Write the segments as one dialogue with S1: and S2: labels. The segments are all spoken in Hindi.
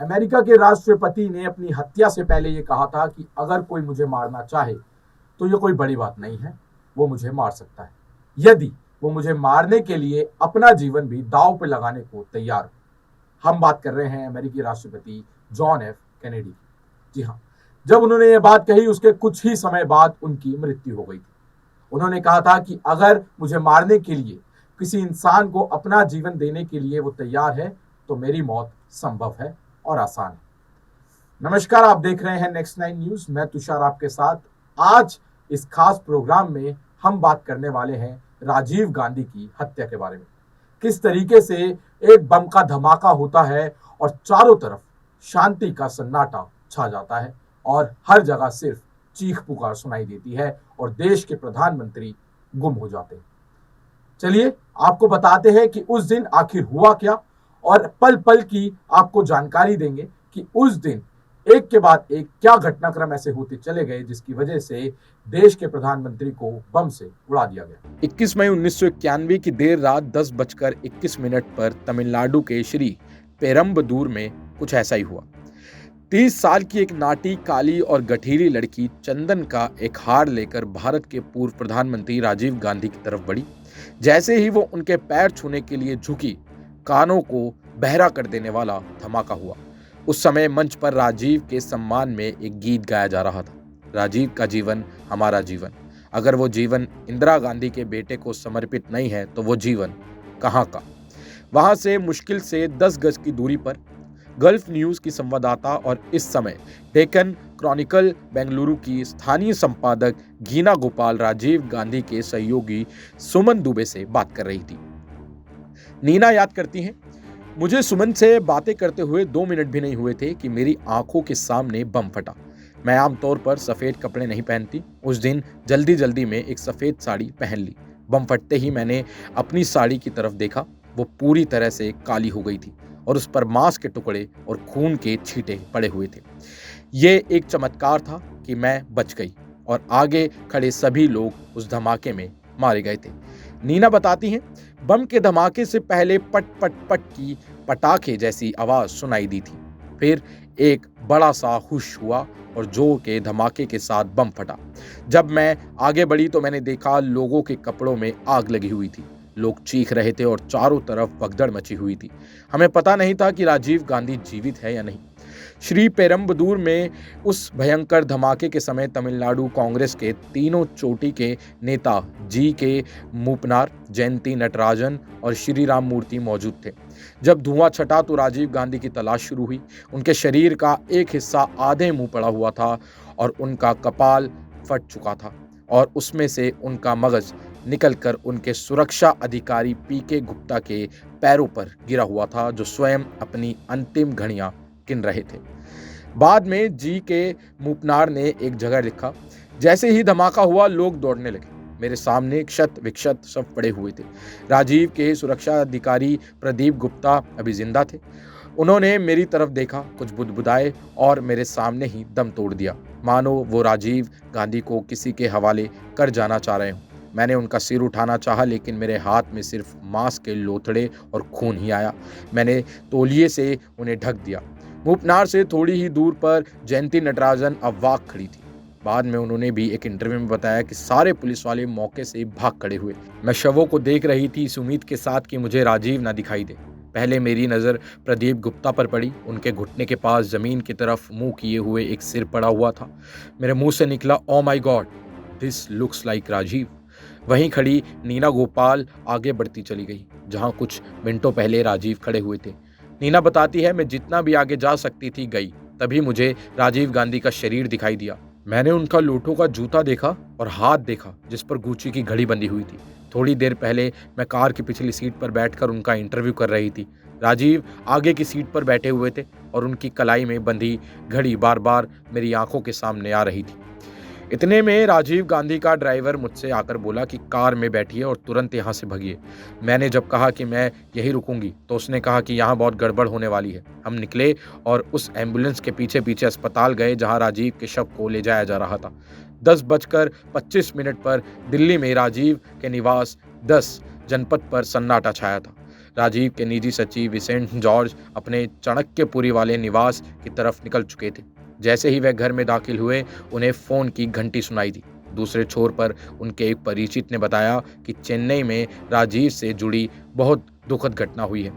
S1: अमेरिका के राष्ट्रपति ने अपनी हत्या से पहले ये कहा था कि अगर कोई मुझे मारना चाहे तो ये कोई बड़ी बात नहीं है, वो मुझे मार सकता है, यदि वो मुझे मारने के लिए अपना जीवन भी दांव पे लगाने को तैयार हो। हम बात कर रहे हैं अमेरिकी राष्ट्रपति जॉन एफ कैनेडी की। जी हाँ, जब उन्होंने ये बात कही उसके कुछ ही समय बाद उनकी मृत्यु हो गई थी। उन्होंने कहा था कि अगर मुझे मारने के लिए किसी इंसान को अपना जीवन देने के लिए वो तैयार है तो मेरी मौत संभव है और आसान है। नमस्कार, आप देख रहे हैं नेक्स्ट 9 न्यूज। मैं तुषार आपके साथ। आज इस खास प्रोग्राम में हम बात करने वाले हैं राजीव गांधी की हत्या के बारे में। किस तरीके से एक बम का धमाका होता है और चारों तरफ शांति का सन्नाटा छा जाता है और हर जगह सिर्फ चीख पुकार सुनाई देती है और देश के प्रधानमंत्री गुम हो जाते हैं। चलिए आपको बताते हैं कि उस दिन आखिर हुआ क्या और पल पल की आपको जानकारी देंगे कि उस दिन एक के बाद एक क्या घटनाक्रम ऐसे होते चले गए जिसकी वजह से देश के प्रधानमंत्री को बम से उड़ा दिया गया।
S2: 21 मई 1991 की देर रात 10:21 पर तमिलनाडु के श्री पेरम्बदूर में कुछ ऐसा ही हुआ। 30 साल की एक नाटी, काली और गठीली लड़की चंदन का एक हार लेकर भारत के पूर्व प्रधानमंत्री राजीव गांधी की तरफ बढ़ी। जैसे ही वो उनके पैर छूने के लिए झुकी, कानों को बहरा कर देने वाला धमाका हुआ। उस समय मंच पर राजीव के सम्मान में एक गीत गाया जा रहा था, राजीव का जीवन हमारा जीवन। अगर वो जीवन इंदिरा गांधी के बेटे को समर्पित नहीं है तो वो जीवन कहाँ का। वहां से मुश्किल से 10 गज की दूरी पर गल्फ न्यूज की संवाददाता और इस समय डेक्कन क्रॉनिकल बेंगलुरु की स्थानीय संपादक गीना गोपाल राजीव गांधी के सहयोगी सुमन दुबे से बात कर रही थी। नीना याद करती हैं, मुझे सुमन से बातें करते हुए 2 मिनट भी नहीं हुए थे कि मेरी आंखों के सामने बम फटा। मैं आमतौर पर सफ़ेद कपड़े नहीं पहनती। उस दिन जल्दी जल्दी में एक सफ़ेद साड़ी पहन ली। बम फटते ही मैंने अपनी साड़ी की तरफ देखा। वो पूरी तरह से काली हो गई थी और उस पर मांस के टुकड़े और खून के छींटे पड़े हुए थे। ये एक चमत्कार था कि मैं बच गई और आगे खड़े सभी लोग उस धमाके में मारे गए थे। नीना बताती हैं, बम के धमाके से पहले पट पट पट की पटाखे जैसी आवाज सुनाई दी थी। फिर एक बड़ा सा हुश हुआ और जोर के धमाके के साथ बम फटा। जब मैं आगे बढ़ी तो मैंने देखा लोगों के कपड़ों में आग लगी हुई थी। लोग चीख रहे थे और चारों तरफ भगदड़ मची हुई थी। हमें पता नहीं था कि राजीव गांधी जीवित है या नहीं। श्री पेरम्बदूर में उस भयंकर धमाके के समय तमिलनाडु कांग्रेस के तीनों चोटी के नेता जी के मूपनार, जयंती नटराजन और श्री राम मूर्ति मौजूद थे। जब धुआं छटा तो राजीव गांधी की तलाश शुरू हुई। उनके शरीर का एक हिस्सा आधे मुंह पड़ा हुआ था और उनका कपाल फट चुका था और उसमें से उनका मगज निकलकर उनके सुरक्षा अधिकारी पीके गुप्ता के पैरों पर गिरा हुआ था, जो स्वयं अपनी अंतिम घड़ियां गिन रहे थे। बाद में जी के मूपनार ने एक जगह लिखा, जैसे ही धमाका हुआ लोग दौड़ने लगे। मेरे सामने क्षत विक्षत सब पड़े हुए थे। राजीव के सुरक्षा अधिकारी प्रदीप गुप्ता अभी जिंदा थे। उन्होंने मेरी तरफ देखा, कुछ बुदबुदाए और मेरे सामने ही दम तोड़ दिया, मानो वो राजीव गांधी को किसी के हवाले कर जाना चाह रहे हों। मैंने उनका सिर उठाना चाहा लेकिन मेरे हाथ में सिर्फ मांस के लोथड़े और खून ही आया। मैंने तौलिए से उन्हें ढक दिया। मूपनार से थोड़ी ही दूर पर जयंती नटराजन अवाक खड़ी थी। बाद में उन्होंने भी एक इंटरव्यू में बताया कि सारे पुलिस वाले मौके से भाग खड़े हुए। मैं शवों को देख रही थी इस उम्मीद के साथ कि मुझे राजीव ना दिखाई दे। पहले मेरी नज़र प्रदीप गुप्ता पर पड़ी। उनके घुटने के पास ज़मीन की तरफ मुंह किए हुए एक सिर पड़ा हुआ था। मेरे मुंह से निकला, oh my god, this looks like Rajiv. वहीं खड़ी नीना गोपाल आगे बढ़ती चली गई जहां कुछ मिनटों पहले राजीव खड़े हुए थे। नीना बताती है, मैं जितना भी आगे जा सकती थी गई। तभी मुझे राजीव गांधी का शरीर दिखाई दिया। मैंने उनका लोटो का जूता देखा और हाथ देखा जिस पर गुच्ची की घड़ी बंधी हुई थी। थोड़ी देर पहले मैं कार की पिछली सीट पर बैठकर उनका इंटरव्यू कर रही थी। राजीव आगे की सीट पर बैठे हुए थे और उनकी कलाई में बंधी घड़ी बार बार मेरी आंखों के सामने आ रही थी। इतने में राजीव गांधी का ड्राइवर मुझसे आकर बोला कि कार में बैठिए और तुरंत यहाँ से भागिए। मैंने जब कहा कि मैं यहीं रुकूंगी तो उसने कहा कि यहाँ बहुत गड़बड़ होने वाली है। हम निकले और उस एम्बुलेंस के पीछे पीछे अस्पताल गए जहाँ राजीव के शव को ले जाया जा रहा था। 10:25 पर दिल्ली में राजीव के निवास 10 जनपद पर सन्नाटा छाया था। राजीव के निजी सचिव विसेंट जॉर्ज अपने चाणक्यपुरी वाले निवास की तरफ निकल चुके थे। जैसे ही वह घर में दाखिल हुए, उन्हें फोन की घंटी सुनाई दी। दूसरे छोर पर उनके एक परिचित ने बताया कि चेन्नई में राजीव से जुड़ी बहुत दुखद घटना हुई है।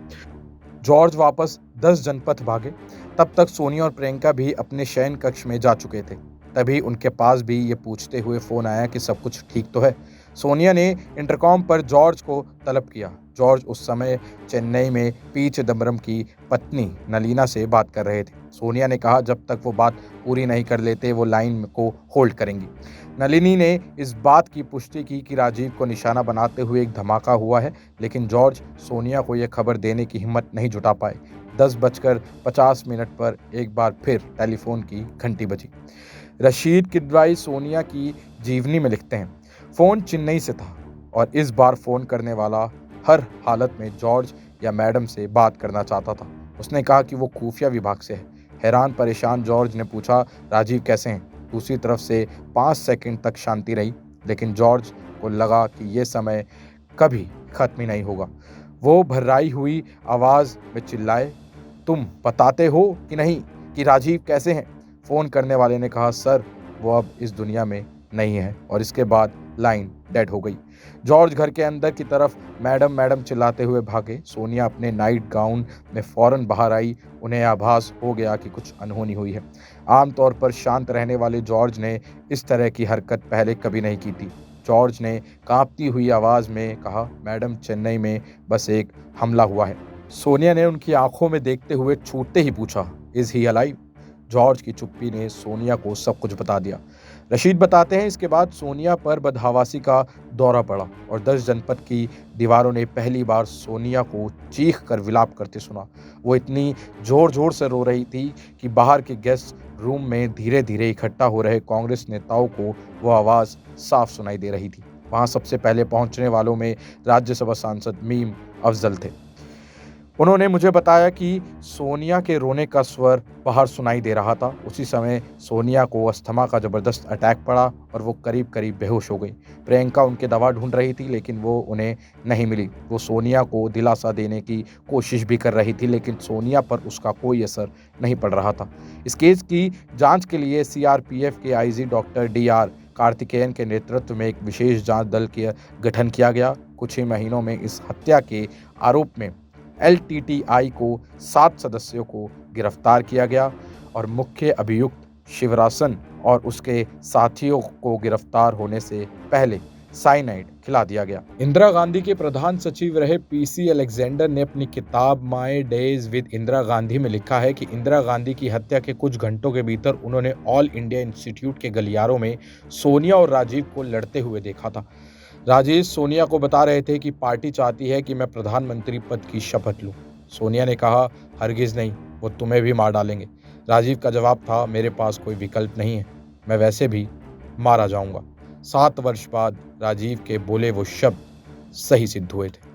S2: जॉर्ज वापस 10 जनपथ भागे। तब तक सोनिया और प्रियंका भी अपने शयन कक्ष में जा चुके थे। तभी उनके पास भी ये पूछते हुए फोन आया कि सब कुछ ठीक तो है। सोनिया ने इंटरकॉम पर जॉर्ज को तलब किया। जॉर्ज उस समय चेन्नई में पी चिदम्बरम की पत्नी नलीना से बात कर रहे थे। सोनिया ने कहा जब तक वो बात पूरी नहीं कर लेते वो लाइन को होल्ड करेंगी। नलिनी ने इस बात की पुष्टि की कि राजीव को निशाना बनाते हुए एक धमाका हुआ है, लेकिन जॉर्ज सोनिया को यह खबर देने की हिम्मत नहीं जुटा पाए। 10:50 पर एक बार फिर टेलीफोन की घंटी बजी। रशीद किदवाई सोनिया की जीवनी में लिखते हैं, फ़ोन चेन्नई से था और इस बार फ़ोन करने वाला हर हालत में जॉर्ज या मैडम से बात करना चाहता था। उसने कहा कि वो खुफिया विभाग से है। हैरान परेशान जॉर्ज ने पूछा, राजीव कैसे हैं? दूसरी तरफ से 5 सेकंड तक शांति रही, लेकिन जॉर्ज को लगा कि ये समय कभी खत्म ही नहीं होगा। वो भर्राई हुई आवाज़ में चिल्लाए, तुम बताते हो कि नहीं कि राजीव कैसे हैं? फ़ोन करने वाले ने कहा, सर वो अब इस दुनिया में नहीं है। और इसके बाद लाइन डेड हो गई। जॉर्ज घर के अंदर की तरफ मैडम मैडम चिल्लाते हुए भागे। सोनिया अपने नाइट गाउन में फौरन बाहर आई। उन्हें आभास हो गया कि कुछ अनहोनी हुई है। आमतौर पर शांत रहने वाले जॉर्ज ने इस तरह की हरकत पहले कभी नहीं की थी। जॉर्ज ने कांपती हुई आवाज़ में कहा, मैडम चेन्नई में बस एक हमला हुआ है। सोनिया ने उनकी आंखों में देखते हुए छूटते ही पूछा, इज़ ही अलाइव? जॉर्ज की चुप्पी ने सोनिया को सब कुछ बता दिया। रशीद बताते हैं, इसके बाद सोनिया पर बदहवासी का दौरा पड़ा और 10 जनपद की दीवारों ने पहली बार सोनिया को चीख कर विलाप करते सुना। वो इतनी जोर जोर से रो रही थी कि बाहर के गेस्ट रूम में धीरे धीरे इकट्ठा हो रहे कांग्रेस नेताओं को वो आवाज़ साफ सुनाई दे रही थी। वहाँ सबसे पहले पहुँचने वालों में राज्यसभा सांसद मीम अफजल थे। उन्होंने मुझे बताया कि सोनिया के रोने का स्वर बाहर सुनाई दे रहा था। उसी समय सोनिया को अस्थमा का ज़बरदस्त अटैक पड़ा और वो करीब करीब बेहोश हो गई। प्रियंका उनके दवा ढूंढ रही थी, लेकिन वो उन्हें नहीं मिली। वो सोनिया को दिलासा देने की कोशिश भी कर रही थी, लेकिन सोनिया पर उसका कोई असर नहीं पड़ रहा था। इस केस की जाँच के लिए CRPF के IG डॉक्टर DR कार्तिकेयन के नेतृत्व में एक विशेष जाँच दल का गठन किया गया। कुछ ही महीनों में इस हत्या के आरोप में LTTI को 7 सदस्यों को गिरफ्तार किया गया और मुख्य अभियुक्त शिवरासन और उसके साथियों को गिरफ्तार होने से पहले साइनाइड खिला दिया गया। इंदिरा गांधी के प्रधान सचिव रहे PC अलेक्जेंडर ने अपनी किताब my days with Indira Gandhi में लिखा है कि इंदिरा गांधी की हत्या के कुछ घंटों के भीतर उन्होंने ऑल इंडिया इंस्टीट्यूट के गलियारों में सोनिया और राजीव को लड़ते हुए देखा था। राजेश सोनिया को बता रहे थे कि पार्टी चाहती है कि मैं प्रधानमंत्री पद की शपथ लूं। सोनिया ने कहा, हरगिज नहीं, वो तुम्हें भी मार डालेंगे। राजीव का जवाब था, मेरे पास कोई विकल्प नहीं है, मैं वैसे भी मारा जाऊंगा। 7 वर्ष बाद राजीव के बोले वो शब्द सही सिद्ध हुए थे।